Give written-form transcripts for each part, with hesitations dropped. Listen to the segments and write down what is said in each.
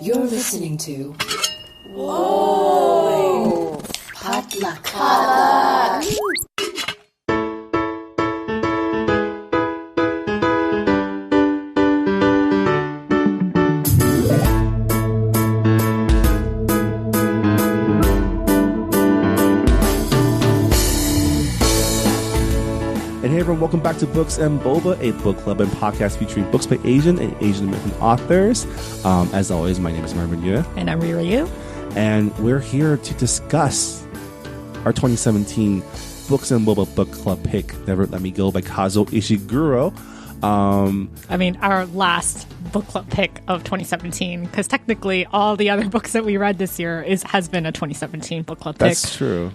You're listening to Whoa! Potluck. And hey everyone, welcome back to Books and Boba, a book club and podcast featuring books by Asian and Asian American authors. As always, my name is Marvin Yue. And I'm Rira Yu. And we're here to discuss our 2017 Books and Boba book club pick, Never Let Me Go by Kazuo Ishiguro. Our last book club pick of 2017, because technically all the other books that we read this year has been a 2017 book club pick. That's true.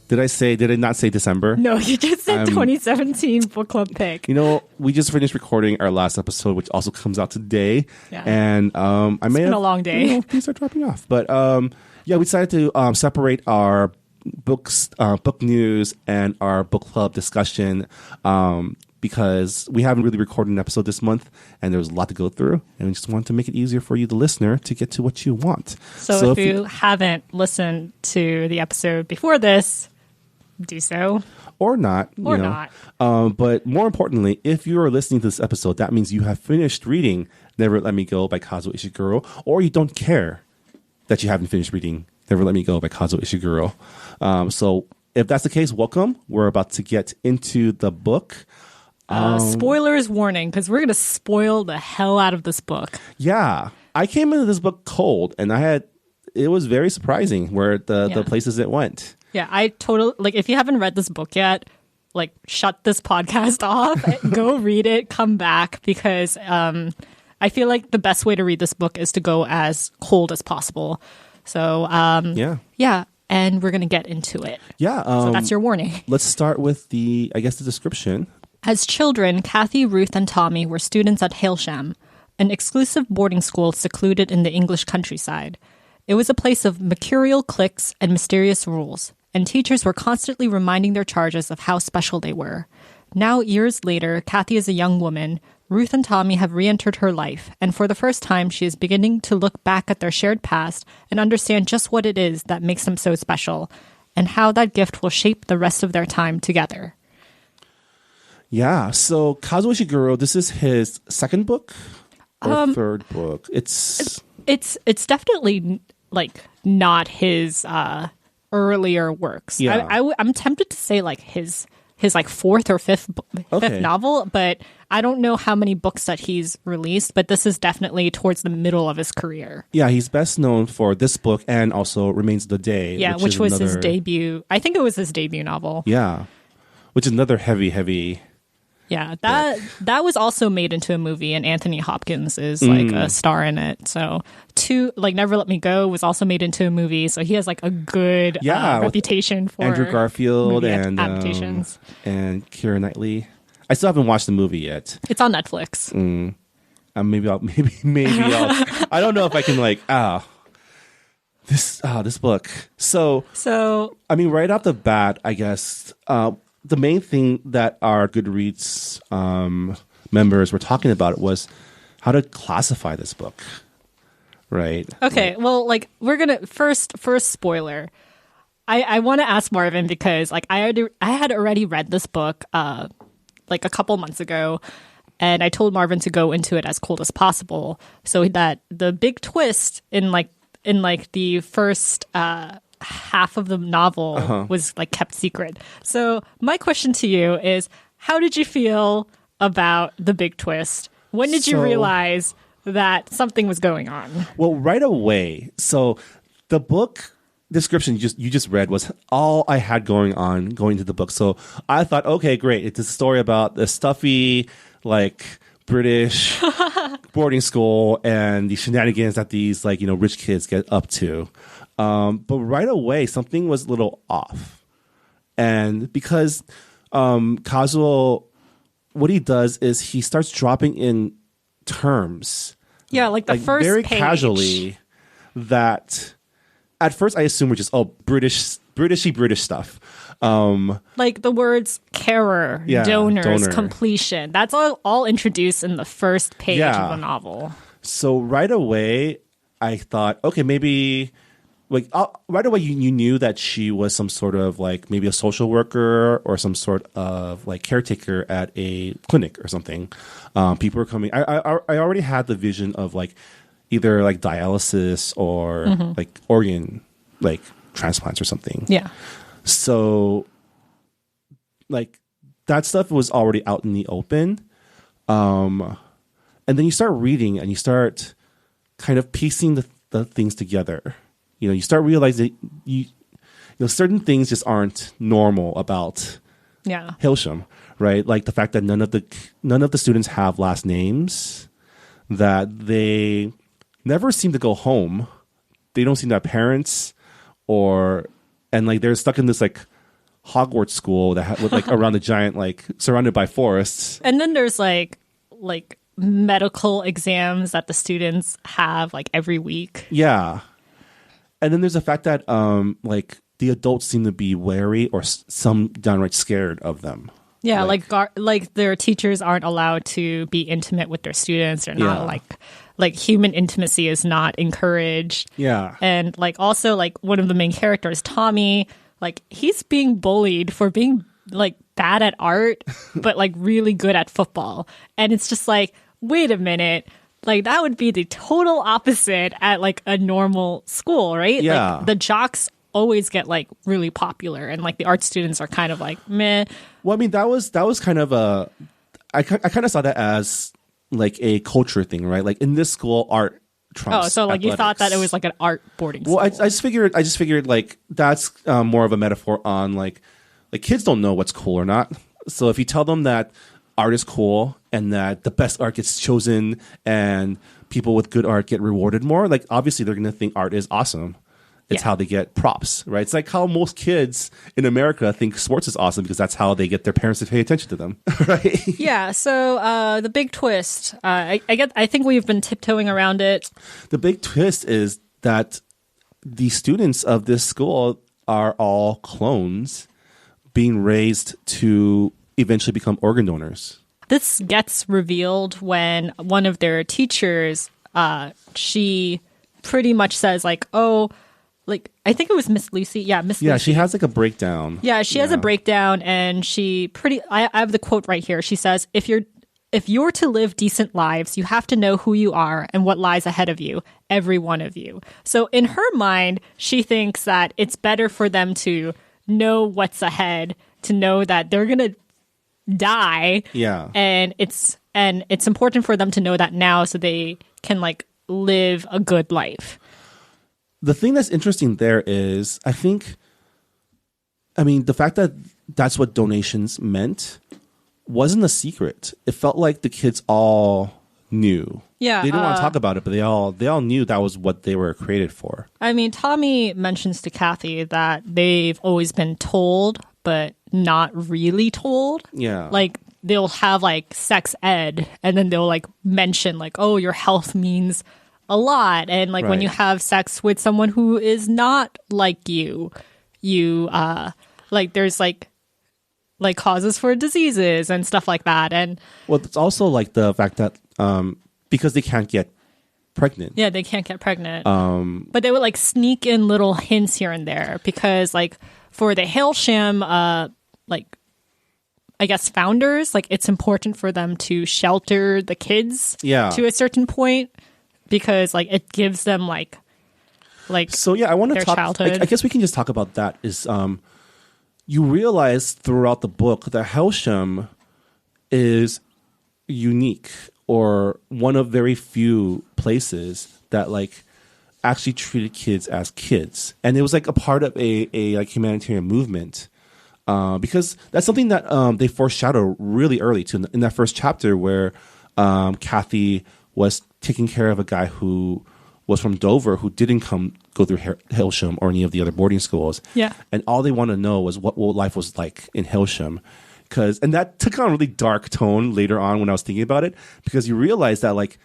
Did I not say December? No, you just said 2017 book club pick. You know, we just finished recording our last episode, which also comes out today. Yeah. And it's been a long day. Things are dropping off. But we decided to separate our book news and our book club discussion because we haven't really recorded an episode this month, and there was a lot to go through, and we just wanted to make it easier for you, the listener, to get to what you want. So if you haven't listened to the episode before this, do so. Or not. Not. But more importantly, if you are listening to this episode, that means you have finished reading Never Let Me Go by Kazuo Ishiguro, or you don't care that you haven't finished reading Never Let Me Go by Kazuo Ishiguro. So if that's the case, welcome. We're about to get into the book. Spoilers warning, because we're going to spoil the hell out of this book. Yeah. I came into this book cold, and it was very surprising where the places it went. Yeah, I totally, if you haven't read this book yet, shut this podcast off, go read it, come back, because I feel like the best way to read this book is to go as cold as possible. So, yeah, and we're going to get into it. Yeah. So that's your warning. Let's start with the description. As children, Kathy, Ruth, and Tommy were students at Hailsham, an exclusive boarding school secluded in the English countryside. It was a place of mercurial cliques and mysterious rules, and teachers were constantly reminding their charges of how special they were. Now, years later, Kathy is a young woman. Ruth and Tommy have re-entered her life, and for the first time, she is beginning to look back at their shared past and understand just what it is that makes them so special, and how that gift will shape the rest of their time together. Yeah, so Kazuo Ishiguro, this is his second book or third book. It's definitely not his earlier works. Yeah. I'm tempted to say his fourth or fifth novel, but I don't know how many books that he's released, but this is definitely towards the middle of his career. Yeah, he's best known for this book and also Remains of the Day. Yeah, which was his debut. I think it was his debut novel. Yeah, which is another heavy. Yeah, that was also made into a movie, and Anthony Hopkins is a star in it. So, Never Let Me Go was also made into a movie, so he has a good reputation for Andrew Garfield and adaptations and Keira Knightley. I still haven't watched the movie yet. It's on Netflix. Maybe I'll. I don't know if I can this book. So I mean, right off the bat, I guess. The main thing that our Goodreads members were talking about was how to classify this book, right? Okay, well, we're gonna first spoiler. I want to ask Marvin because I had already read this book a couple months ago, and I told Marvin to go into it as cold as possible, so that the big twist in the first half of the novel was kept secret. So my question to you is, how did you feel about the big twist? When did you realize that something was going on? Well, right away. So the book description you just read was all I had going to the book. So I thought, okay, great. It's a story about the stuffy, British boarding school and the shenanigans that these rich kids get up to. But right away, something was a little off. And because Kazuo, what he does is he starts dropping in terms. Yeah, the first very page. Casually, that at first I assume were just, Britishy British stuff. Like the words carer, donors, completion. That's all introduced in the first page of the novel. So right away, I thought, okay, maybe like right away you knew that she was some sort of like maybe a social worker or some sort of like caretaker at a clinic or something. People were coming. I already had the vision of like either like dialysis or like organ like transplants or something. Yeah. So like that stuff was already out in the open. And then you start reading and you start kind of piecing the things together. You know, you start realizing you know certain things just aren't normal about Hilsham, right? Like the fact that none of the students have last names, that they never seem to go home. They don't seem to have parents, and like they're stuck in this like Hogwarts school that with like around a giant like surrounded by forests. And then there's like medical exams that the students have like every week. Yeah. And then there's the fact that like the adults seem to be wary or some downright scared of them. Yeah, like their teachers aren't allowed to be intimate with their students. They're not like human intimacy is not encouraged. Yeah. And like also like one of the main characters, Tommy, like he's being bullied for being like bad at art but like really good at football. And it's just like, wait a minute. Like that would be the total opposite at like a normal school, right? Yeah. Like the jocks always get like really popular and like the art students are kind of like meh. Well, I mean that was kind of I kind of saw that as like a culture thing, right? Like in this school, art trumps. Oh, so like athletics. you thought that it was like an art boarding school. Well, I just figured like that's more of a metaphor on like kids don't know what's cool or not. So if you tell them that art is cool and that the best art gets chosen and people with good art get rewarded more, like obviously they're going to think art is awesome. It's how they get props, right? It's like how most kids in America think sports is awesome because that's how they get their parents to pay attention to them, right? Yeah. So the big twist, I think we've been tiptoeing around it. The big twist is that the students of this school are all clones being raised to eventually become organ donors. This gets revealed when one of their teachers, she pretty much says like, oh, like I think it was Miss Lucy. Yeah, Miss Lucy. Yeah, she has like a breakdown. Yeah, she has a breakdown and I have the quote right here. She says, if you're to live decent lives, you have to know who you are and what lies ahead of you, every one of you. So in her mind, she thinks that it's better for them to know what's ahead, to know that they're going to die. Yeah. And it's important for them to know that now so they can like live a good life. The thing that's interesting there is, the fact that that's what donations meant wasn't a secret. It felt like the kids all knew. Yeah. They didn't want to talk about it, but they all knew that was what they were created for. I mean, Tommy mentions to Kathy that they've always been told, but not really told. Yeah. Like they'll have like sex ed and then they'll like mention like, oh, your health means a lot. And like when you have sex with someone who is not like you like there's like causes for diseases and stuff like that. And well, it's also like the fact that because they can't get pregnant. Yeah, they can't get pregnant. But they would like sneak in little hints here and there because like for the Hailsham like I guess founders, like it's important for them to shelter the kids to a certain point because like it gives them like so yeah, I want to talk childhood. I guess we can just talk about that is you realize throughout the book that Hailsham is unique or one of very few places that like actually treated kids as kids. And it was like a part of a like humanitarian movement. Because that's something that they foreshadow really early too in that first chapter where Kathy was taking care of a guy who was from Dover who didn't go through Hailsham or any of the other boarding schools. Yeah. And all they want to know was what life was like in Hailsham. And that took on a really dark tone later on when I was thinking about it, because you realize that like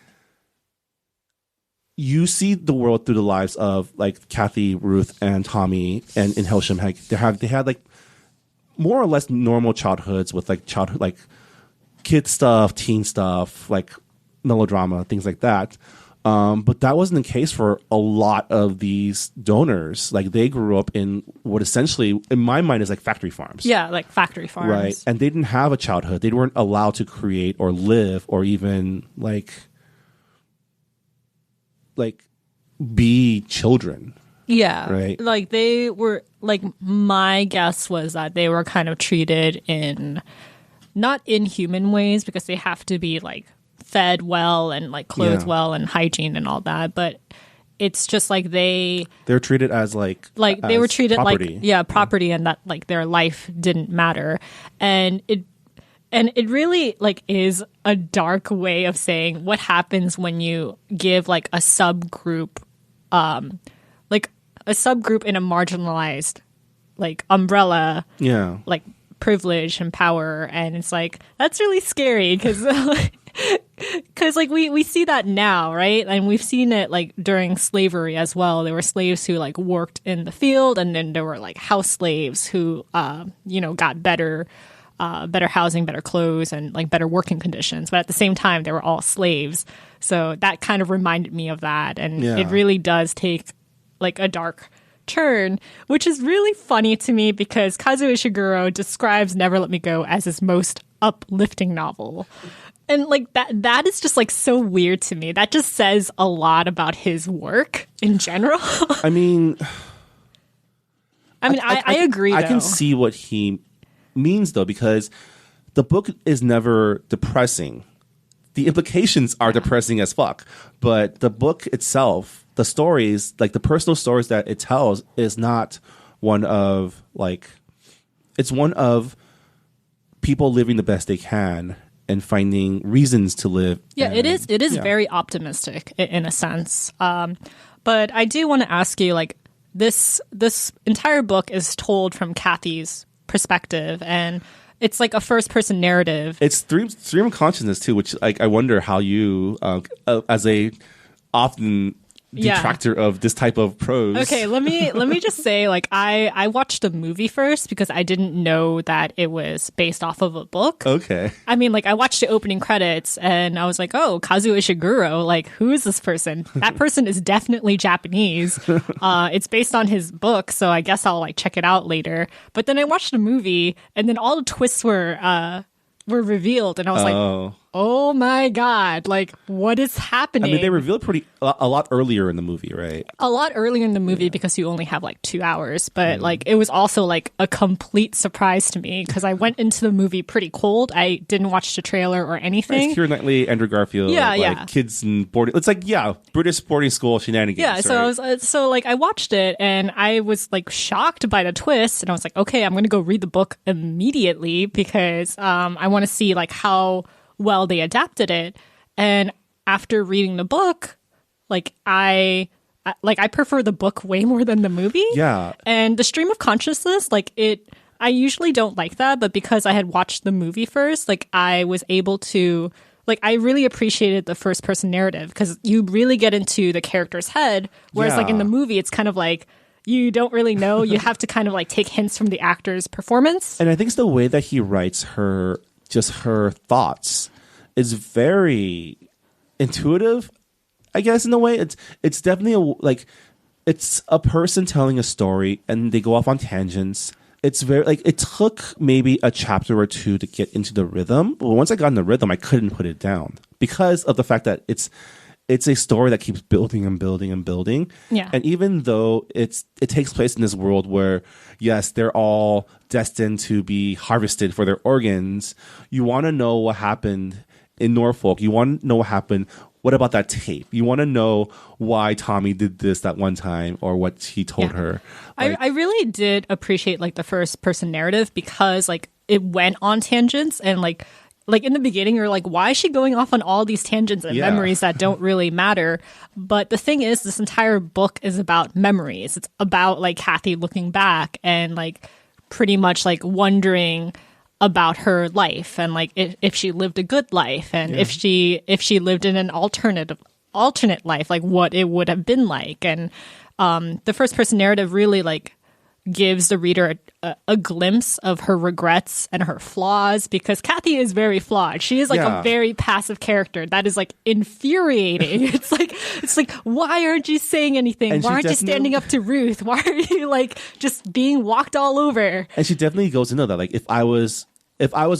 you see the world through the lives of like Kathy, Ruth, and Tommy, and in Hailsham, they had like more or less normal childhoods with like childhood like kid stuff, teen stuff, like melodrama, things like that. But that wasn't the case for a lot of these donors. Like they grew up in what essentially, in my mind, is like factory farms. Yeah, like factory farms. Right. And they didn't have a childhood. They weren't allowed to create or live or even like be children. Yeah. Right. Like they were, like my guess was that they were kind of treated in not inhuman ways because they have to be like fed well and like clothed well and hygiene and all that, but it's just like they're treated as like they were treated property. like property, and that like their life didn't matter. And it really like is a dark way of saying what happens when you give like a subgroup in a marginalized like umbrella like privilege and power. And it's like that's really scary because like we see that now, right? And we've seen it like during slavery as well. There were slaves who like worked in the field, and then there were like house slaves who got better housing, better clothes, and like better working conditions. But at the same time, they were all slaves. So that kind of reminded me of that. And it really does take like a dark turn, which is really funny to me because Kazuo Ishiguro describes Never Let Me Go as his most uplifting novel. And like that is just like so weird to me. That just says a lot about his work in general. I mean, I agree. I can see what he means though, because the book is never depressing. The implications are depressing as fuck, but the book itself, the stories, like the personal stories that it tells, is not one of like, it's one of people living the best they can and finding reasons to live. Yeah, it is very optimistic in a sense. But I do want to ask you, like, this entire book is told from Kathy's perspective, and it's like a first person narrative. It's stream of consciousness too, which like I wonder how you, as a often detractor of this type of prose. Okay, let me just say, like, I watched the movie first because I didn't know that it was based off of a book. Okay. I mean, like, I watched the opening credits and I was like, oh, Kazuo Ishiguro, like, who is this person? That person is definitely Japanese. It's based on his book, so I guess I'll like check it out later. But then I watched the movie and then all the twists were revealed, and I was like, oh my God, like, what is happening? I mean, they revealed a lot earlier in the movie, right? A lot earlier in the movie because you only have like 2 hours, but like it was also like a complete surprise to me because I went into the movie pretty cold. I didn't watch the trailer or anything. It's Keira Knightley, Andrew Garfield, kids in boarding. It's like British boarding school shenanigans. Yeah, so right? I watched it and I was like shocked by the twist, and I was like, okay, I'm gonna go read the book immediately because I want to see like how well they adapted it. And after reading the book, like I prefer the book way more than the movie. Yeah. And the stream of consciousness, like I usually don't like that, but because I had watched the movie first, like I was able to, like, I really appreciated the first person narrative because you really get into the character's head. Whereas like in the movie, it's kind of like, you don't really know. You have to kind of like take hints from the actor's performance. And I think it's the way that he writes her thoughts is very intuitive, I guess, in a way. It's definitely it's a person telling a story and they go off on tangents. It's very like, it took maybe a chapter or two to get into the rhythm. But once I got in the rhythm, I couldn't put it down because of the fact that it's a story that keeps building and building and building. Yeah. And even though it takes place in this world where, yes, they're all destined to be harvested for their organs, you want to know what happened in Norfolk. You want to know what happened. What about that tape? You want to know why Tommy did this that one time or what he told her. Like, I really did appreciate like the first person narrative because like it went on tangents and like in the beginning, you're like, why is she going off on all these tangents and memories that don't really matter? But the thing is, this entire book is about memories. It's about like Kathy looking back and like pretty much like wondering about her life and like if she lived a good life and if she lived in an alternate life, like what it would have been like. And the first person narrative really like gives the reader a glimpse of her regrets and her flaws, because Kathy is very flawed. She is like Yeah. a very passive character that is like infuriating. It's like why aren't you saying anything? And Why she aren't you definitely- standing up to Ruth? Why are you like just being walked all over? And she definitely goes into that. Like, if I was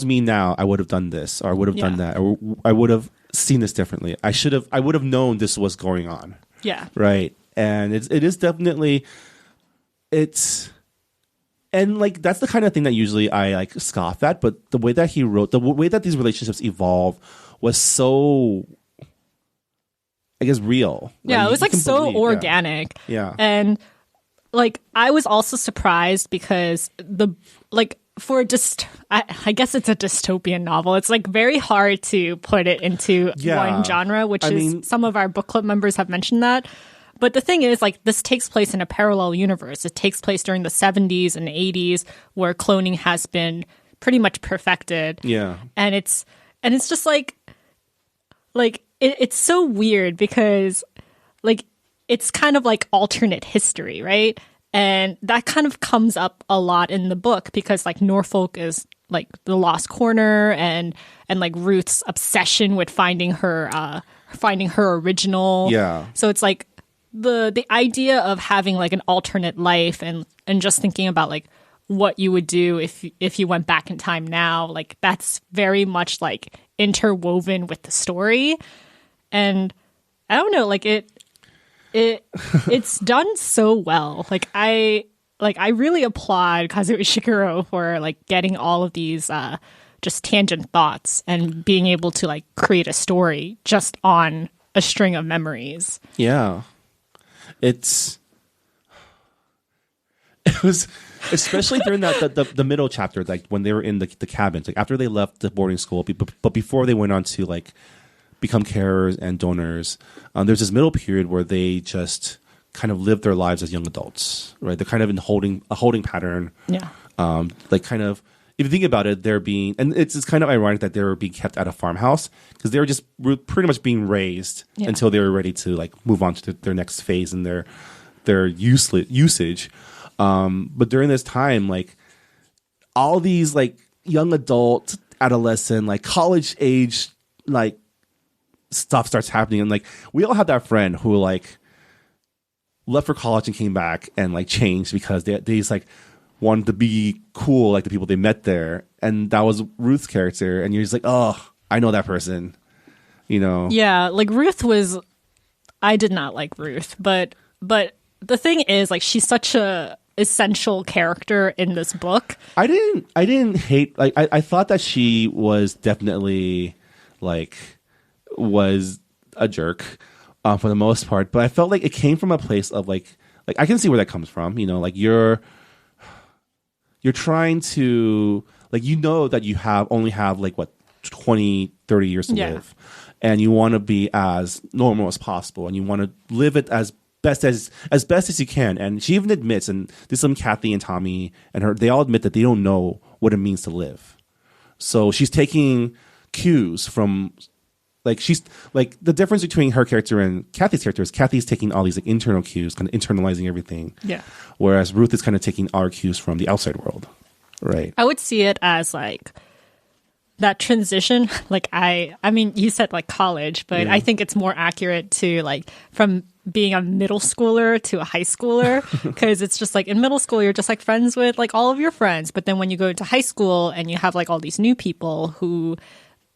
me now, I would have done this, or I would have done Yeah. that, or I would have seen this differently. I would have known this was going on. Yeah. Right. And it is definitely, and like, that's the kind of thing that usually I like scoff at, but the way that he wrote, the way that these relationships evolve was so, I guess, real. Yeah, it was you like can so believe- yeah. organic. Yeah. And like I was also surprised because I guess it's a dystopian novel. It's like very hard to put it into Yeah. one genre, which I is mean- some of our book club members have mentioned that. But the thing is, like, this takes place in a parallel universe. It takes place during the 70s and 80s, where cloning has been pretty much perfected. Yeah. And it's just like it's so weird because like it's kind of like alternate history, right? And that kind of comes up a lot in the book because like Norfolk is like the lost corner, and like Ruth's obsession with finding her original. Yeah. So it's like the idea of having like an alternate life and just thinking about like what you would do if you went back in time now, like that's very much like interwoven with the story. And I don't know, like it's done so well. Like I really applaud Kazuo Ishiguro for like getting all of these just tangent thoughts and being able to like create a story just on a string of memories. Yeah. It was, especially during the middle chapter, like when they were in the cabins, like after they left the boarding school, but before they went on to like become carers and donors, there's this middle period where they just kind of live their lives as young adults, right? They're kind of in a holding pattern. Yeah. Like kind of, if you think about it, they're being, and it's kind of ironic that they were being kept at a farmhouse because they were just pretty much being raised until they were ready to like move on to their next phase in their usage. But during this time, like all these like young adult, adolescent, like college age, like stuff starts happening. And like, we all have that friend who like left for college and came back and like changed because they just like wanted to be cool like the people they met there. And that was Ruth's character. And you're just like, oh, I know that person, you know? Yeah, like I did not like Ruth, but the thing is, like, she's such a essential character in this book. I didn't hate, like, I thought that she was definitely like was a jerk for the most part, but I felt like it came from a place of like I can see where that comes from, you know, like you're trying to, like, you know, that you only have like what 20, 30 years to live, and you want to be as normal as possible, and you want to live it as best as you can. And she even admits, and this is Kathy and Tommy and her, they all admit that they don't know what it means to live. So she's taking cues from, like, she's like, the difference between her character and Kathy's character is Kathy's taking all these like internal cues, kind of internalizing everything. Yeah. Whereas Ruth is kind of taking our cues from the outside world. Right. I would see it as like that transition. Like I mean, you said like college, but I think it's more accurate to like from being a middle schooler to a high schooler, because it's just like in middle school you're just like friends with like all of your friends, but then when you go into high school and you have like all these new people who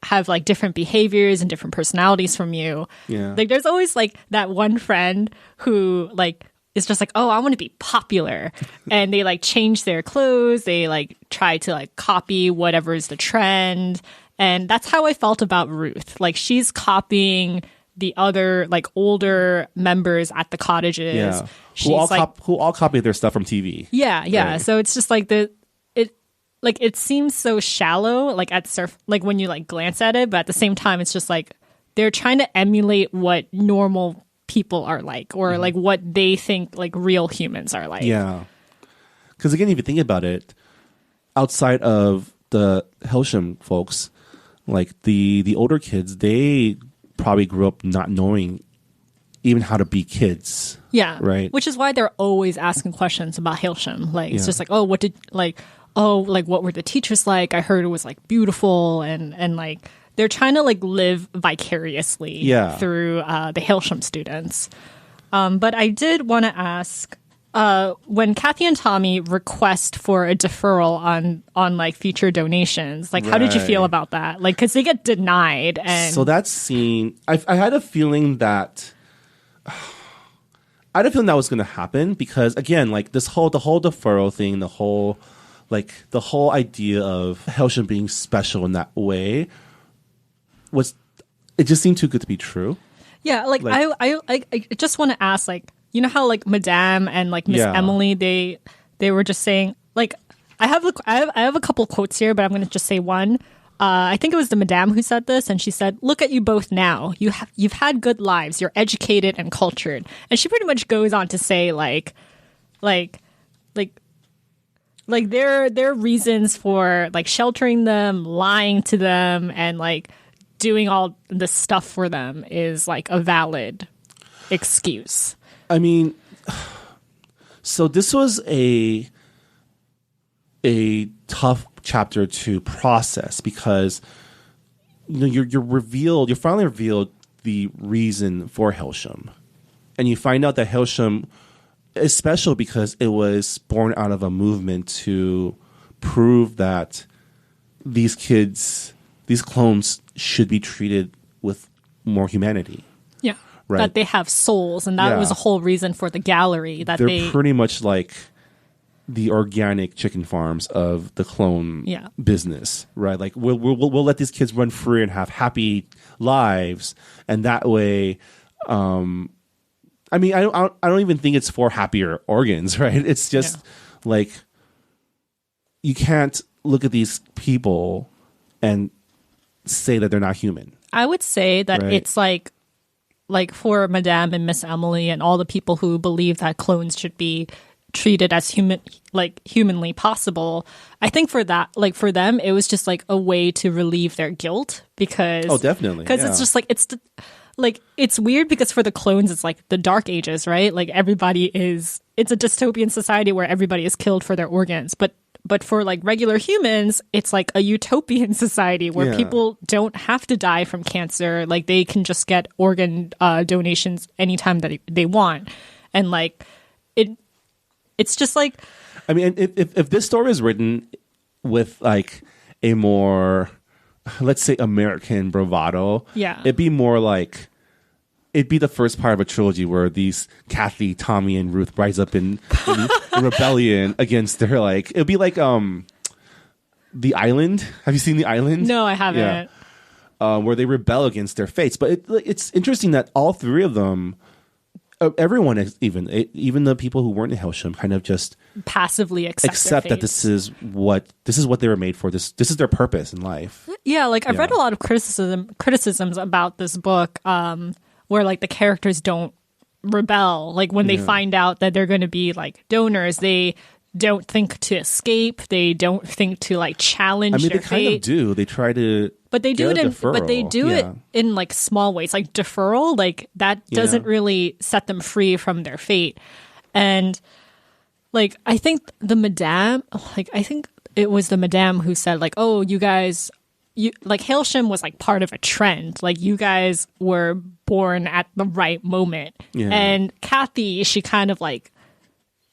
have like different behaviors and different personalities from you, like there's always like that one friend who like is just like, oh, I want to be popular, and they like change their clothes, they like try to like copy whatever is the trend. And that's how I felt about Ruth. Like she's copying the other like older members at the cottages. Yeah. She's Who all copy their stuff from TV. Yeah. Right. So it's just like it seems so shallow, like like when you like glance at it, but at the same time it's just like they're trying to emulate what normal people are like, or like what they think like real humans are like. Yeah. Because again, if you think about it, outside of the Helsham folks, like the older kids, they probably grew up not knowing even how to be kids. Yeah. Right. Which is why they're always asking questions about Hailsham. Like, it's Yeah. just like, oh, what were the teachers like? I heard it was like beautiful. And like, they're trying to like live vicariously through the Hailsham students. But I did want to ask, when Kathy and Tommy request for a deferral on like future donations, like, how did you feel about that? Like, because they get denied. And So that scene, I had a feeling that I had a feeling that was going to happen because, again, like the whole deferral thing, the whole idea of Hailsham being special in that way it just seemed too good to be true. Yeah, like I just want to ask, like, you know how like Madame and like Miss Emily, they were just saying, like, I have a couple quotes here, but I'm going to just say one. I think it was the Madame who said this, and she said, "Look at you both now. You've had good lives. You're educated and cultured." And she pretty much goes on to say like their reasons for like sheltering them, lying to them, and like doing all this stuff for them is like a valid excuse. I mean, so this was a tough chapter to process because you're finally revealed the reason for Hailsham, and you find out that Hailsham is special because it was born out of a movement to prove that these clones should be treated with more humanity. Yeah. Right. That they have souls, and that was the whole reason for the gallery. That they're pretty much like the organic chicken farms of the clone business, right? Like we'll let these kids run free and have happy lives, and that way, I mean, I don't even think it's for happier organs, right? It's just like you can't look at these people and say that they're not human. I would say that it's like for Madame and Miss Emily and all the people who believe that clones should be treated as humanly possible. I think for them, it was just like a way to relieve their guilt because definitely, it's just like it's weird because for the clones, it's like the Dark Ages, right? Like it's a dystopian society where everybody is killed for their organs, but for like regular humans, it's like a utopian society where people don't have to die from cancer. Like they can just get organ donations anytime that they want. And like it's just like, I mean, if this story is written with like a more, let's say, American bravado, it'd be more like, it'd be the first part of a trilogy where these Kathy, Tommy, and Ruth rise up in rebellion against their like. It'd be like The Island. Have you seen The Island? No, I haven't. Yeah. Where they rebel against their fates. But it's interesting that all three of them, everyone, even the people who weren't in Hailsham, kind of just passively accept that this is what they were made for. This is their purpose in life. Yeah, like I've read a lot of criticisms about this book. Where like the characters don't rebel. Like when they find out that they're going to be like donors, they don't think to escape. They don't think to like challenge their fate. Kind of do. They try to, but they do it in like small ways, like deferral. Like that doesn't really set them free from their fate. And like I think the Madame, like I think it was the Madame who said like, "Oh, you guys." Like Hailsham was like part of a trend. Like you guys were born at the right moment. Yeah. And Kathy, she kind of like,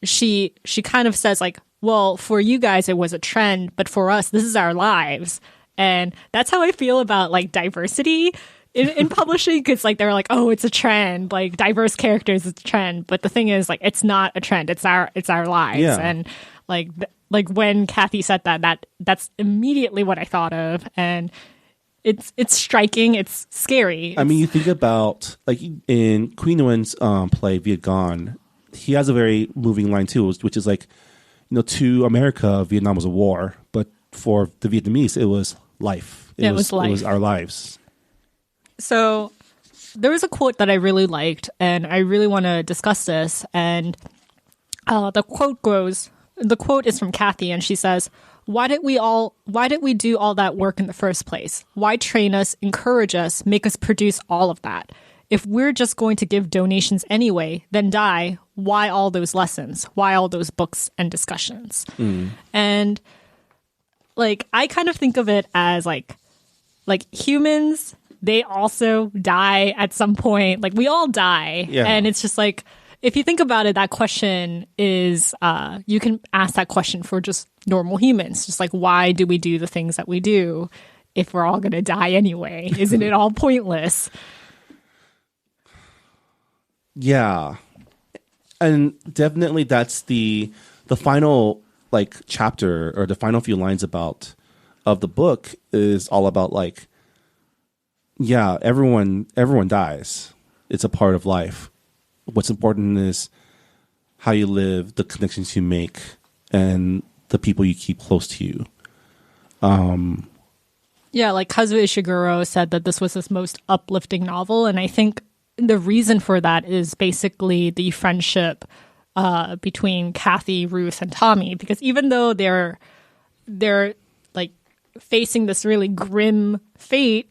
she kind of says like, well, for you guys, it was a trend, but for us, this is our lives. And that's how I feel about like diversity in publishing. Cause like, they're like, oh, it's a trend, like diverse characters, it's a trend. But the thing is like, it's not a trend. It's our lives. Yeah. And like when Kathy said that's immediately what I thought of, and it's striking. It's scary. I mean, you think about like in Queen Nguyen's play Viet Gone, he has a very moving line too, which is like, to America, Vietnam was a war, but for the Vietnamese, it was life. It was life. It was our lives. So there was a quote that I really liked, and I really want to discuss this. And the quote goes. The quote is from Kathy, and she says, why did we do all that work in the first place? Why train us, encourage us, make us produce all of that? if we're just going to give donations anyway, then die, why all those lessons? Why all those books and discussions? And like, I kind of think of it as like humans, they also die at some point. Like, we all die. Yeah. And it's just like, if you think about it, that question is, you can ask that question for just normal humans. Just like, why do we do the things that we do if we're all going to die anyway? Isn't it all pointless? Yeah. And definitely that's the final like chapter or the final few lines of the book is all about like, yeah, everyone dies. It's a part of life. What's important is how you live, the connections you make, and the people you keep close to you. Yeah, like Kazuo Ishiguro said that this was his most uplifting novel, and I think the reason for that is basically the friendship between Kathy, Ruth, and Tommy. Because even though they're like facing this really grim fate,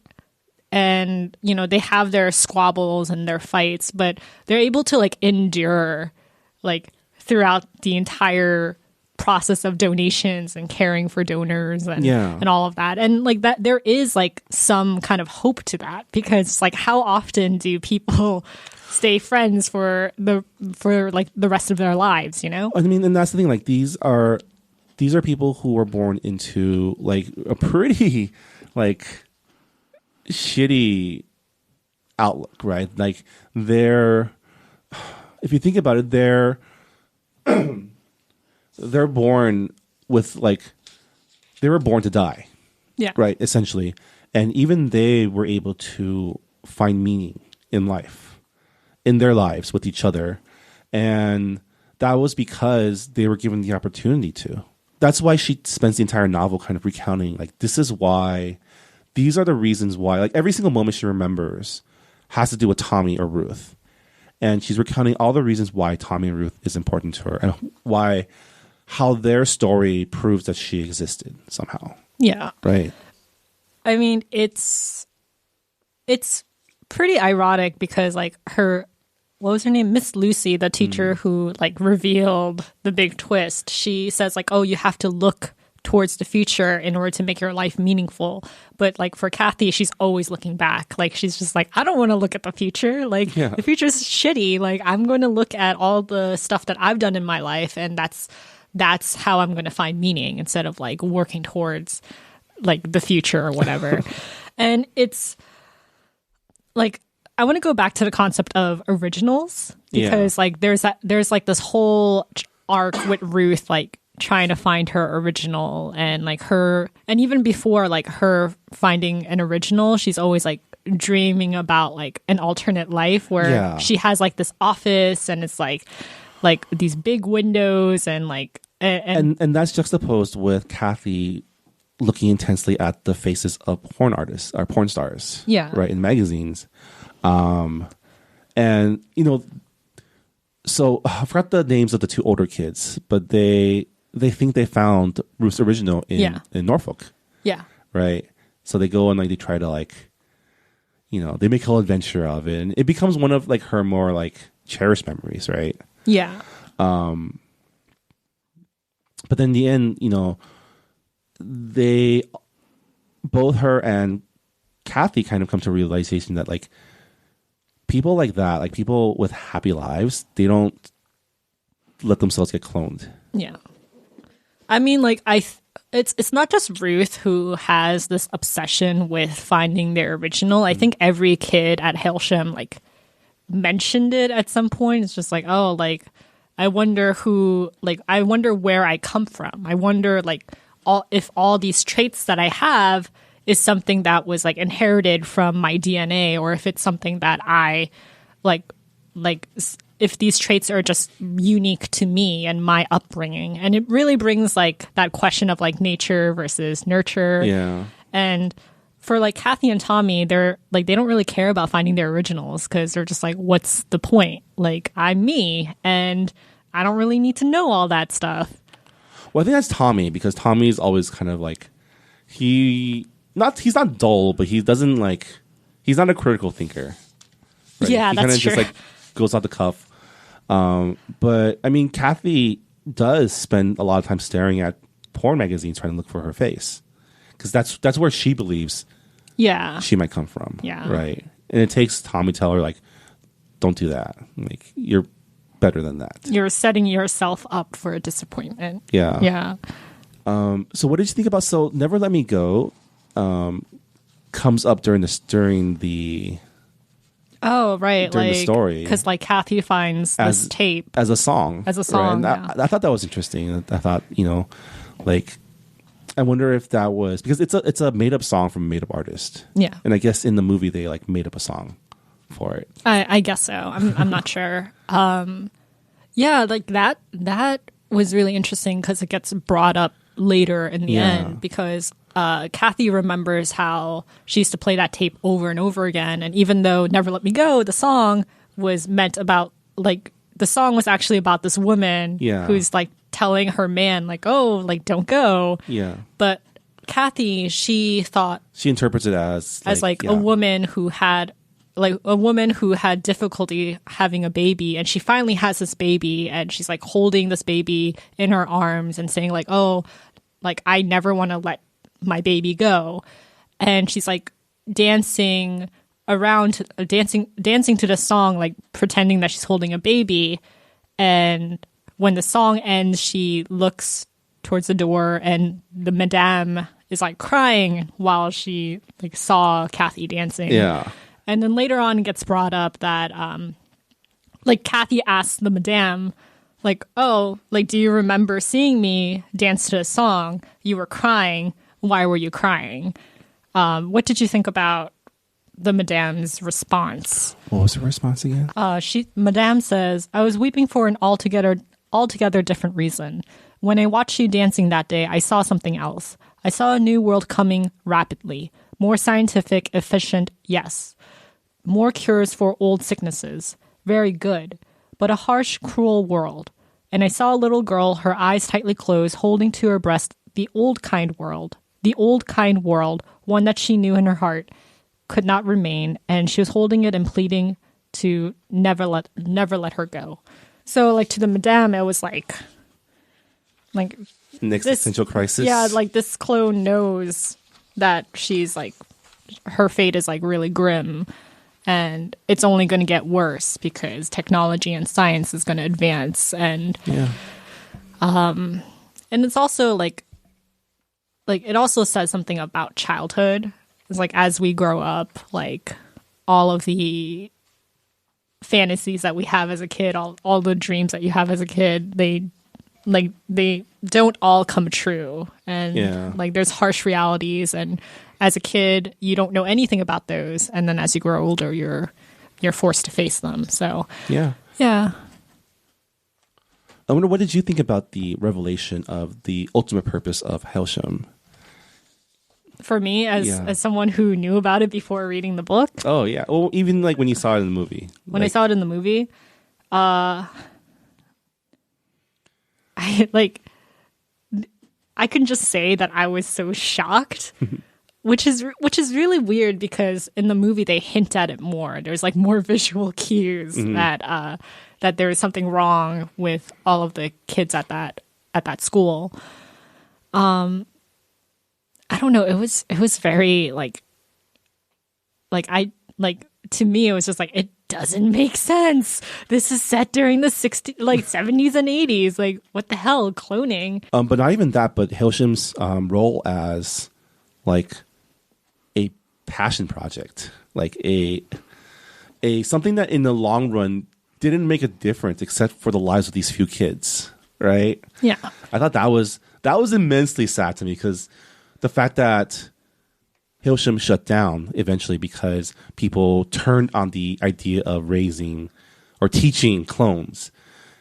and you know they have their squabbles and their fights, but they're able to like endure like throughout the entire process of donations and caring for donors and all of that. And like that, there is like some kind of hope to that, because like how often do people stay friends for like the rest of their lives, you know? I mean, and that's the thing, like these are people who were born into like a pretty like shitty outlook, right? Like if you think about it, they're born with like, they were born to die. Yeah. Right. Essentially. And even they were able to find meaning in life, in their lives with each other. And that was because they were given the opportunity to. That's why she spends the entire novel kind of recounting, like, this is why, these are the reasons why, like every single moment she remembers has to do with Tommy or Ruth. And she's recounting all the reasons why Tommy and Ruth is important to her and how their story proves that she existed somehow. Yeah. Right. I mean, it's pretty ironic because like what was her name? Miss Lucy, the teacher who like revealed the big twist. She says like, oh, you have to look towards the future in order to make your life meaningful. But like for Kathy, she's always looking back. Like she's just like, I don't want to look at the future. Like the future's shitty. Like I'm going to look at all the stuff that I've done in my life, and that's how I'm going to find meaning, instead of like working towards like the future or whatever. And it's like, I want to go back to the concept of originals, because like there's like this whole arc with Ruth, like trying to find her original, and like her, and even before like her finding an original, she's always like dreaming about like an alternate life where she has like this office, and it's like these big windows, and like and that's juxtaposed with Kathy looking intensely at the faces of porn artists or porn stars, right, in magazines. And you know, so I forgot the names of the two older kids, but they think they found Ruth's original in Norfolk. Yeah. Right. So they go and like they try to like, you know, they make a whole adventure of it, and it becomes one of like her more like cherished memories, right? Yeah. But then in the end, you know, both her and Kathy kind of come to a realization that like people like that, like people with happy lives, they don't let themselves get cloned. Yeah. I mean, like it's not just Ruth who has this obsession with finding their original. I think every kid at Hailsham like mentioned it at some point. It's just like, oh, like I wonder where I come from. I wonder like if all these traits that I have is something that was like inherited from my DNA, or if it's something that I like if these traits are just unique to me and my upbringing. And it really brings like that question of like nature versus nurture. Yeah. And for like Kathy and Tommy, they're like, they don't really care about finding their originals, because they're just like, what's the point? Like, I'm me, and I don't really need to know all that stuff. Well, I think that's Tommy, because Tommy's always kind of like, he's not dull, but he's not a critical thinker. Right? Yeah, he that's kinda true. just like goes off the cuff. But I mean, Kathy does spend a lot of time staring at porn magazines trying to look for her face, because that's where she believes Yeah. she might come from. Yeah. Right. And it takes Tommy to tell her, like, don't do that. Like, you're better than that. You're setting yourself up for a disappointment. Yeah. Yeah. So what did you think about Never Let Me Go comes up during the Oh, right. during the story. Because, like, Kathy finds this tape. as a song. As a song, Right? And I thought that was interesting. I thought, like, I wonder if that was because it's a made up song from a made up artist. Yeah. And I guess in the movie they like made up a song for it. I guess so. I'm not sure. Yeah, like that was really interesting because it gets brought up later in the end because Kathy remembers how she used to play that tape over and over again. And even though Never Let Me Go, the song was meant about, like, the song was actually about this woman who's like telling her man, like, oh, like, don't go. Yeah. But Kathy, she thought She interprets it as a woman who had difficulty having a baby, and she finally has this baby, and she's like holding this baby in her arms and saying, like, oh, like, I never want to let my baby go. And she's like dancing around, dancing to the song, like pretending that she's holding a baby. And when the song ends, she looks towards the door, and the madame is like crying while she like saw Kathy dancing. Yeah. And then later on it gets brought up that like Kathy asks the madame, like, oh, like, do you remember seeing me dance to a song? You were crying. Why were you crying? What did you think about the madame's response? What was her response again? Madame says, I was weeping for an altogether different reason. When I watched you dancing that day, I saw something else. I saw a new world coming rapidly. More scientific, efficient, yes. More cures for old sicknesses. Very good. But a harsh, cruel world. And I saw a little girl, her eyes tightly closed, holding to her breast the old kind world. The old kind world, one that she knew in her heart could not remain, and she was holding it and pleading to never let her go. So, like, to the madame, it was like An existential crisis. Yeah, like, this clone knows that she's like, her fate is like really grim, and it's only going to get worse because technology and science is going to advance. And and it's also like it also says something about childhood. It's like, as we grow up, like, all of the fantasies that we have as a kid, all the dreams that you have as a kid, they don't all come true. And like, there's harsh realities, and as a kid you don't know anything about those, and then as you grow older you're forced to face them. So yeah. I wonder, what did you think about the revelation of the ultimate purpose of Hailsham? For me, as someone who knew about it before reading the book. Oh yeah. Well, even like when you saw it in the movie. When I saw it in the movie, I can just say that I was so shocked, which is really weird because in the movie they hint at it more. There's like more visual cues that there is something wrong with all of the kids at that school. I don't know. It was very to me it was just like, it doesn't make sense. This is set during the 60s, like 70s and 80s. Like, what the hell, cloning? But not even that. But Hailsham's role as like a passion project, like a something that in the long run didn't make a difference except for the lives of these few kids, right? Yeah, I thought that was immensely sad to me, because the fact that Hailsham shut down eventually because people turned on the idea of raising or teaching clones.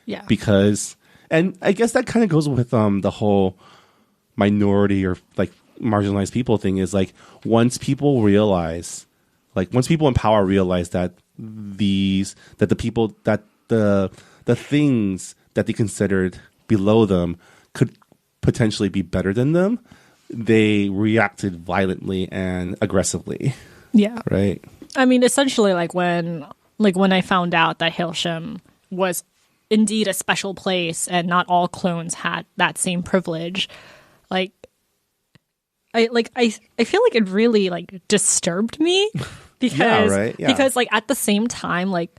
Yeah. Because, and I guess that kind of goes with the whole minority or like marginalized people thing, is like, once people in power realize that the things that they considered below them could potentially be better than them, they reacted violently and aggressively. Yeah. Right. I mean, essentially, like, when like when I found out that Hailsham was indeed a special place and not all clones had that same privilege, like I feel like it really like disturbed me because because like at the same time like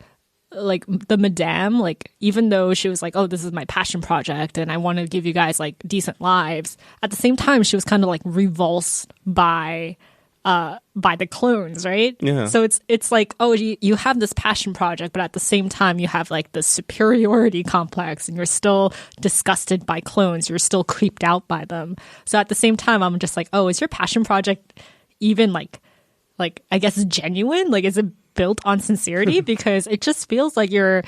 the madame, like even though she was like, oh, this is my passion project and I want to give you guys like decent lives, at the same time she was kind of like revulsed by the clones, right? Yeah. So it's like, oh, you have this passion project, but at the same time you have like this superiority complex and you're still disgusted by clones. You're still creeped out by them. So at the same time, I'm just like, oh, is your passion project even like I guess genuine? Like, is it built on sincerity? Because it just feels like you're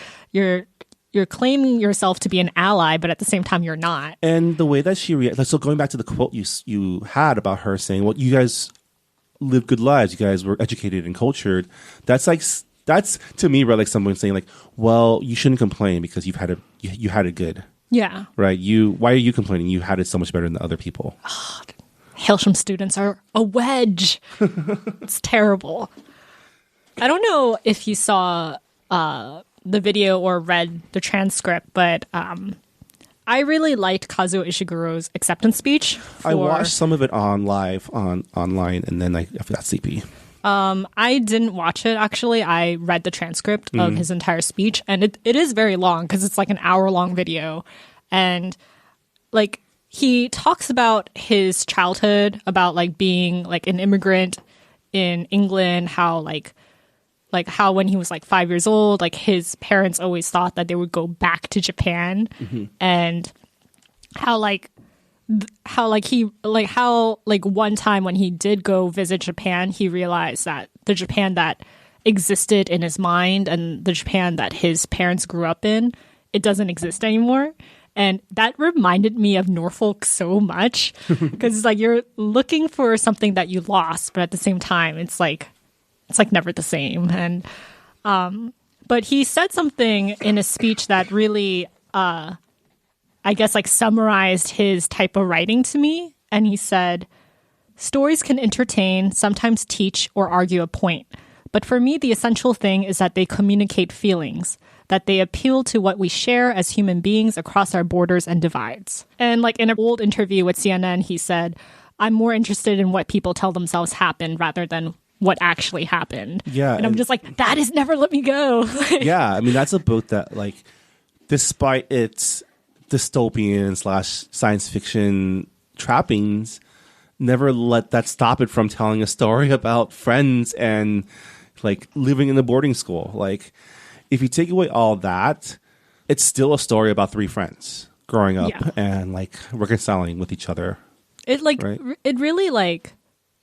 claiming yourself to be an ally, but at the same time you're not. And the way that she reacted, so going back to the quote you had about her saying, well, you guys live good lives, you guys were educated and cultured, that's to me right, like someone saying like, well, you shouldn't complain because you had it good. Yeah. Right. Why are you complaining? You had it so much better than other people. Oh, Hailsham students are a wedge. It's terrible. I don't know if you saw the video or read the transcript, but I really liked Kazuo Ishiguro's acceptance speech. I watched some of it online, and then I got sleepy. I didn't watch it, actually. I read the transcript of his entire speech, and it is very long because it's like an hour-long video. And like he talks about his childhood, about like being like an immigrant in England, how like how when he was like 5 years old, like his parents always thought that they would go back to Japan, and how one time when he did go visit Japan, he realized that the Japan that existed in his mind and the Japan that his parents grew up in, it doesn't exist anymore. And that reminded me of Norfolk so much because it's like you're looking for something that you lost, but at the same time, it's like never the same. And but he said something in a speech that really, I guess, like summarized his type of writing to me. And he said, "Stories can entertain, sometimes teach or argue a point. But for me, the essential thing is that they communicate feelings, that they appeal to what we share as human beings across our borders and divides." And like in an old interview with CNN, he said, "I'm more interested in what people tell themselves happened rather than what actually happened." Yeah. And I'm just like, that has never let me go. Yeah. I mean, that's a book that, like, despite its dystopian / science fiction trappings, never let that stop it from telling a story about friends and like living in a boarding school. Like, if you take away all that, it's still a story about three friends growing up and like reconciling with each other. It like it really like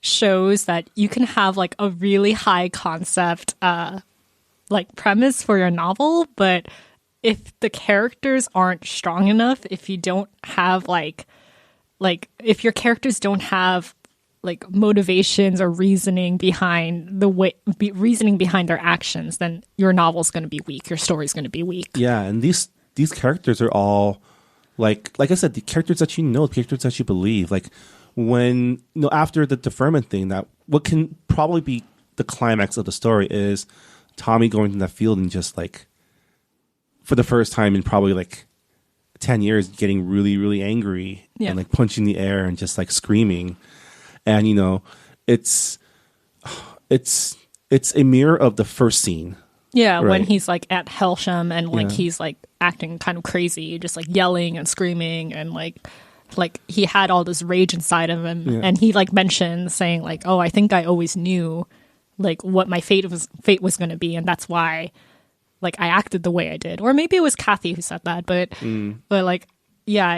shows that you can have like a really high concept like premise for your novel, but if the characters aren't strong enough, if you don't have like if your characters don't have like motivations or reasoning behind reasoning behind their actions, then your novel's going to be weak. Your story's going to be weak. Yeah, and these characters are all like I said, the characters that you know, the characters that you believe. Like when after the deferment thing, that what can probably be the climax of the story is Tommy going to that field and just like for the first time in probably like 10 years getting really, really angry and like punching the air and just like screaming. And it's a mirror of the first scene. Yeah, right? When he's like at Hailsham and like he's like acting kind of crazy, just like yelling and screaming and like he had all this rage inside of him. Yeah. And he like mentioned saying like, "Oh, I think I always knew like what my fate was going to be, and that's why like I acted the way I did." Or maybe it was Kathy who said that, but like yeah,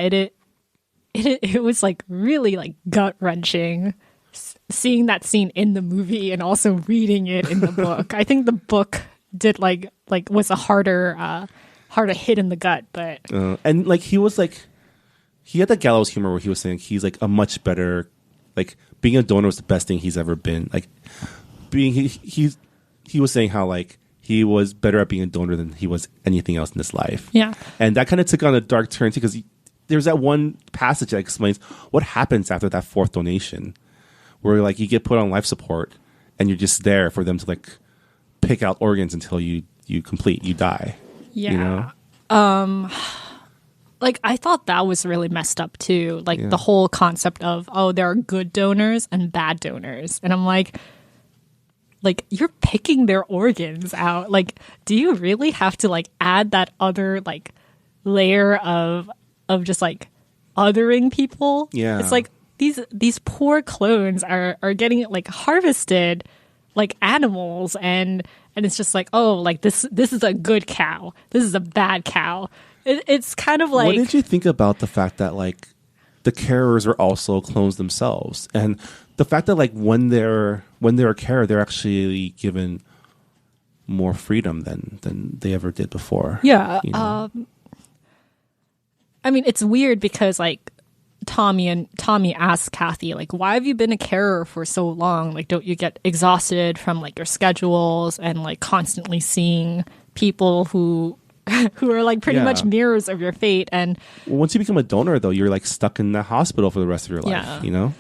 it was like really like gut wrenching seeing that scene in the movie and also reading it in the book. I think the book did like was a harder hit in the gut, but and like he was like he had that gallows humor where he was saying he's like a much better, like being a donor was the best thing he's ever been. Like being he was saying how like he was better at being a donor than he was anything else in his life. Yeah, and that kind of took on a dark turn too because there's that one passage that explains what happens after that fourth donation, where like you get put on life support and you're just there for them to like pick out organs until you you complete, you die. Yeah. You know? Like, I thought that was really messed up too. Like the whole concept of, oh, there are good donors and bad donors. And I'm like, you're picking their organs out. Like, do you really have to like add that other like layer of just like othering people? Yeah. It's like these poor clones are getting like harvested like animals, and it's just like, oh, like this is a good cow. This is a bad cow. It's kind of like, what did you think about the fact that like the carers are also clones themselves, and the fact that like when they're a carer, they're actually given more freedom than they ever did before? yeah. You know? I mean, it's weird because like Tommy asks Kathy, like, why have you been a carer for so long? Like, don't you get exhausted from like your schedules and like constantly seeing people who are like pretty much mirrors of your fate? And Once you become a donor, though, you're like stuck in the hospital for the rest of your life. Yeah. You know?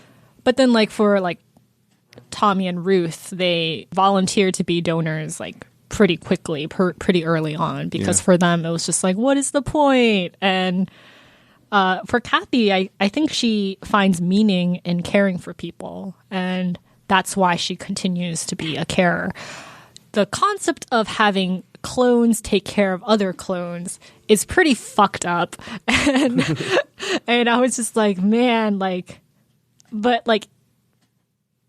but then like for like Tommy and Ruth, they volunteered to be donors like pretty quickly, pretty early on, because for them it was just like, what is the point? And for Kathy, I think she finds meaning in caring for people, and that's why she continues to be a carer. The concept of having clones take care of other clones is pretty fucked up. And and I was just like, man, like, but like,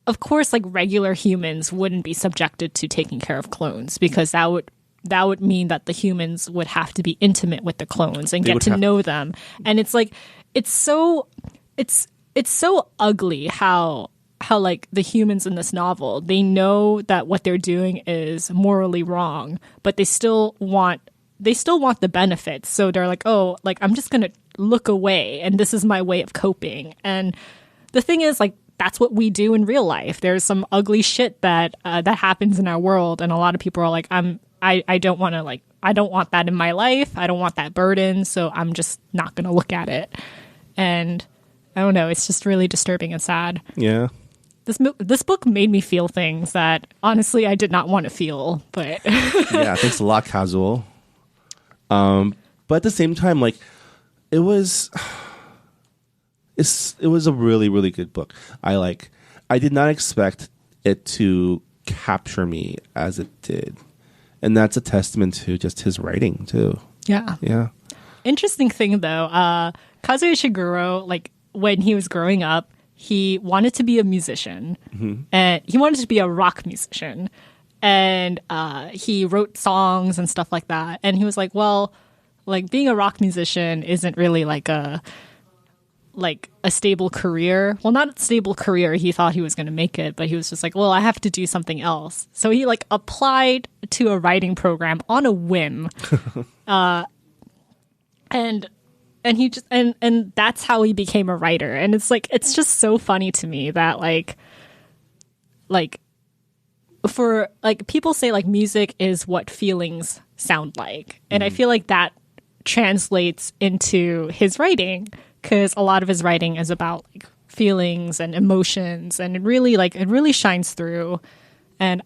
of course, like regular humans wouldn't be subjected to taking care of clones, because that would mean that the humans would have to be intimate with the clones and get to know them. And it's like, it's so ugly how like the humans in this novel, they know that what they're doing is morally wrong, but they still want the benefits. So they're like, oh, like, I'm just going to look away, and this is my way of coping. And the thing is, like, that's what we do in real life. There's some ugly shit that happens in our world, and a lot of people are like, I don't want to, like, I don't want that in my life. I don't want that burden, so I'm just not going to look at it. And I don't know, it's just really disturbing and sad. Yeah. This book made me feel things that honestly I did not want to feel, but Yeah, thanks a lot, Kazuo. But at the same time, like, it was a really, really good book. I did not expect it to capture me as it did. And that's a testament to just his writing too. yeah. Yeah. Interesting thing though, Kazuo Ishiguro, like when he was growing up, he wanted to be a musician, and he wanted to be a rock musician, and he wrote songs and stuff like that. And he was like, well, like being a rock musician isn't really like a stable career. Well, not a stable career. He thought he was going to make it, but he was just like, well, I have to do something else. So he like applied to a writing program on a whim. And he just and that's how he became a writer. And it's like, it's just so funny to me that like for like people say like music is what feelings sound like. And I feel like that translates into his writing, because a lot of his writing is about like feelings and emotions, and it really shines through. And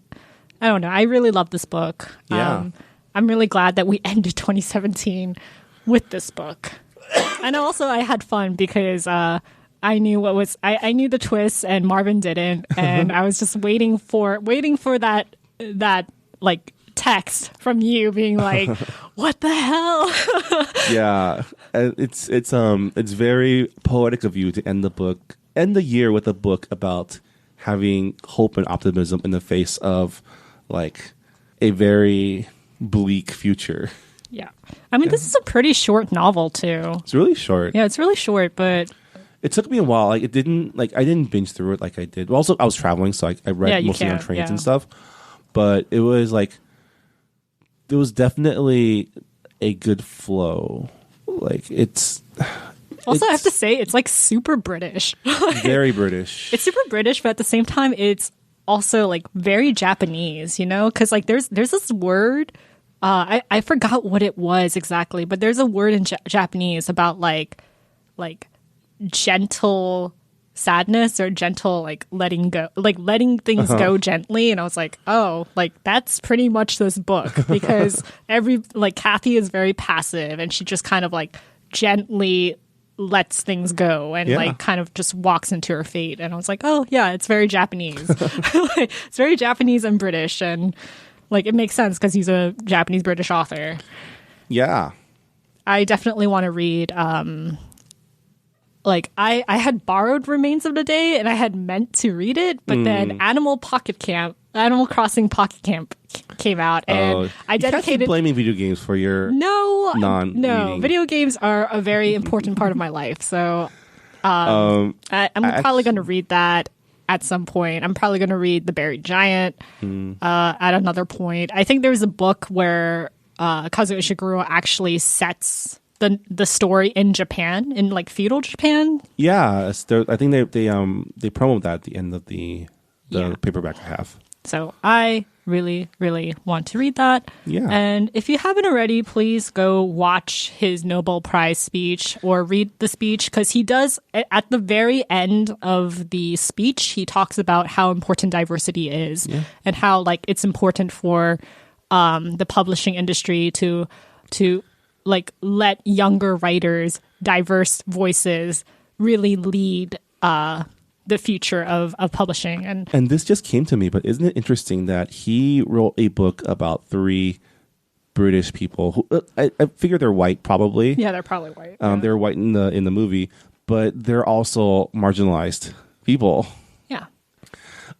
I don't know, I really love this book. Yeah. I'm really glad that we ended 2017 with this book. And also I had fun because I knew I knew the twist and Marvin didn't, and I was just waiting for that like text from you being like, what the hell? Yeah. And it's very poetic of you to end the year with a book about having hope and optimism in the face of like a very bleak future. Yeah. I mean, this is a pretty short novel too. It's really short. Yeah, it's really short, but it took me a while. Like, I didn't binge through it like I did. Well, also, I was traveling, so I read mostly on trains and stuff. But it was like, there was definitely a good flow. Like, also, I have to say, it's like super British. Very British. It's super British, but at the same time, it's also like very Japanese, you know? Because like there's this word, I forgot what it was exactly, but there's a word in Japanese about like gentle sadness or gentle like letting go, like letting things go gently. And I was like, oh, like that's pretty much this book, because Kathy is very passive and she just kind of like gently lets things go and like kind of just walks into her fate. And I was like, oh yeah, it's very Japanese. It's very Japanese and British, and like it makes sense because he's a Japanese British author. Yeah. I definitely want to read like I had borrowed Remains of the Day and I had meant to read it, but then Animal Crossing Pocket Camp came out, and I dedicated. You can't keep blaming video games for your no. Video games are a very important part of my life, so I'm probably going to read that at some point. I'm probably going to read The Buried Giant at another point. I think there's a book where Kazuo Ishiguro actually sets the story in Japan, in like feudal Japan. Yeah, I think they promote that at the end of the paperback I have. So I really, really want to read that. Yeah. And if you haven't already, please go watch his Nobel Prize speech or read the speech, because he does, at the very end of the speech, he talks about how important diversity is and how like it's important for the publishing industry to like let younger writers, diverse voices really lead the future of publishing. And this just came to me, but isn't it interesting that he wrote a book about 3 British people who I figure they're white, probably. Yeah, they're probably white. They're white in the movie, but they're also marginalized people. Yeah.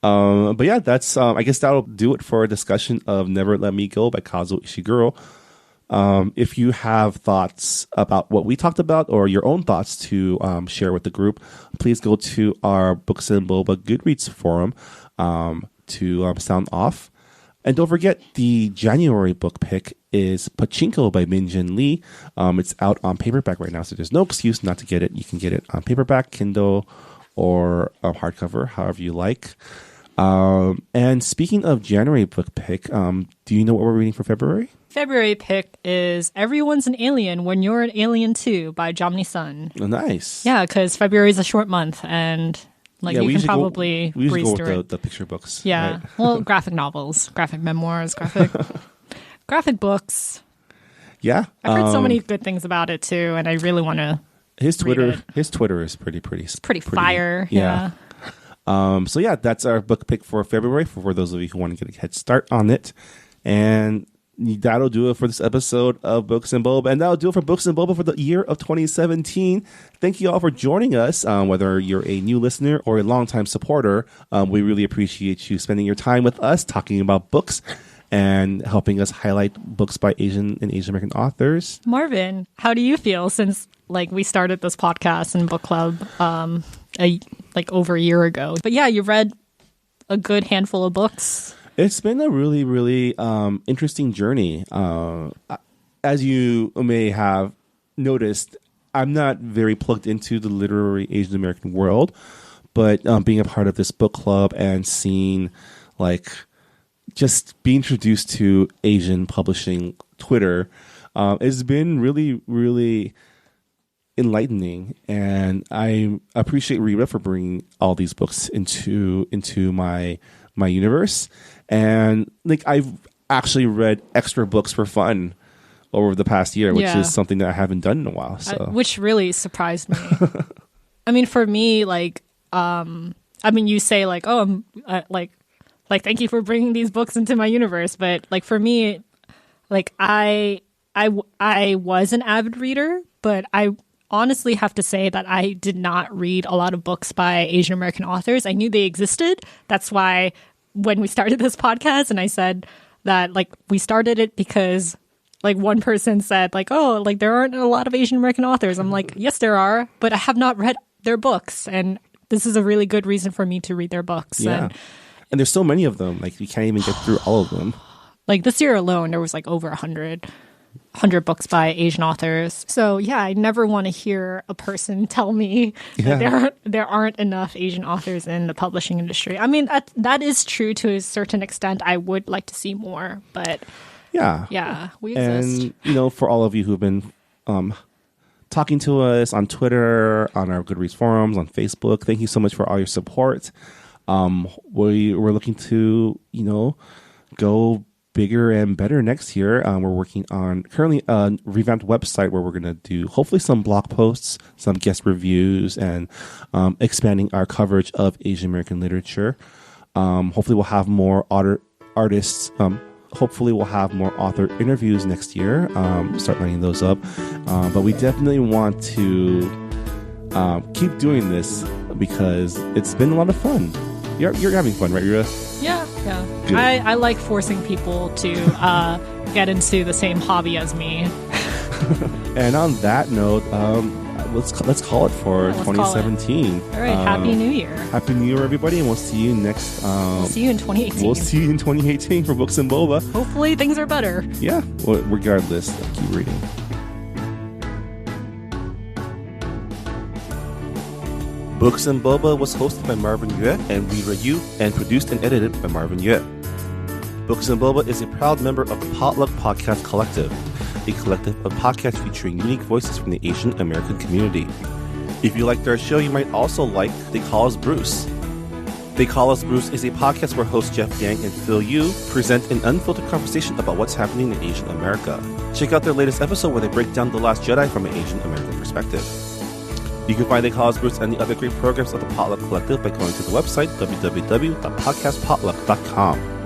But yeah, that's I guess that'll do it for a discussion of Never Let Me Go by Kazuo Ishiguro. If you have thoughts about what we talked about or your own thoughts to share with the group, please go to our Books and Boba Goodreads forum to sound off. And don't forget, the January book pick is Pachinko by Min-Jin Lee. It's out on paperback right now, so there's no excuse not to get it. You can get it on paperback, Kindle, or hardcover, however you like. And speaking of January book pick, do you know what we're reading for February? February pick is Everyone's an Alien When You're an Alien Too by Jomni Sun. Oh, nice. Yeah, because February is a short month, and like you can probably breeze go through with the picture books. Yeah, right? Well, graphic novels, graphic memoirs, graphic books. Yeah, I've heard so many good things about it too, and I really want to. His Twitter is pretty fire. Yeah. So yeah, that's our book pick for February for those of you who want to get a head start on it. And that'll do it for this episode of Books and Boba. And that'll do it for Books and Boba for the year of 2017. Thank you all for joining us. Whether you're a new listener or a longtime supporter, we really appreciate you spending your time with us talking about books and helping us highlight books by Asian and Asian American authors. Marvin, how do you feel since like we started this podcast and book club over a year ago? But yeah, you've read a good handful of books. It's been a really, really interesting journey. As you may have noticed, I'm not very plugged into the literary Asian American world, but being a part of this book club and seeing just being introduced to Asian publishing Twitter has been really, really enlightening. And I appreciate Reba for bringing all these books into my universe. And I've actually read extra books for fun over the past year, which is something that I haven't done in a while. So. Which really surprised me. I mean, for me, you say oh, I'm thank you for bringing these books into my universe. But for me, I was an avid reader, but I honestly have to say that I did not read a lot of books by Asian American authors. I knew they existed. That's why when we started this podcast and I said that we started it because one person said there aren't a lot of Asian American authors. I'm like, yes, there are, but I have not read their books. And this is a really good reason for me to read their books. Yeah. And there's so many of them. You can't even get through all of them. This year alone, there was over 100 books by Asian authors. So yeah, I never want to hear a person tell me that there aren't enough Asian authors in the publishing industry. I mean, that is true to a certain extent. I would like to see more, but yeah, we exist. And for all of you who've been talking to us on Twitter, on our Goodreads forums, on Facebook. Thank you so much for all your support. We're looking to, go bigger and better next year. We're working on currently a revamped website where we're going to do hopefully some blog posts, some guest reviews, and expanding our coverage of Asian American literature. Hopefully we'll have more artists. Hopefully we'll have more author interviews next year. Start lining those up. But we definitely want to keep doing this because it's been a lot of fun. You're having fun, right, Yura? Yeah. Good. I like forcing people to get into the same hobby as me. And on that note, let's call it for 2017. All right, Happy New Year. Happy New Year, everybody, and we'll see you next. We'll see you in 2018. We'll see you in 2018 for Books and Boba. Hopefully things are better. Yeah, well, regardless, keep reading. Books and Boba was hosted by Marvin Yue and reviewed and produced and edited by Marvin Yue. Books and Boba is a proud member of the Potluck Podcast Collective, a collective of podcasts featuring unique voices from the Asian American community. If you liked our show, you might also like They Call Us Bruce. They Call Us Bruce is a podcast where hosts Jeff Yang and Phil Yu present an unfiltered conversation about what's happening in Asian America. Check out their latest episode where they break down The Last Jedi from an Asian American perspective. You can find They Call Us Bruce and the other great programs of the Potluck Collective by going to the website www.podcastpotluck.com.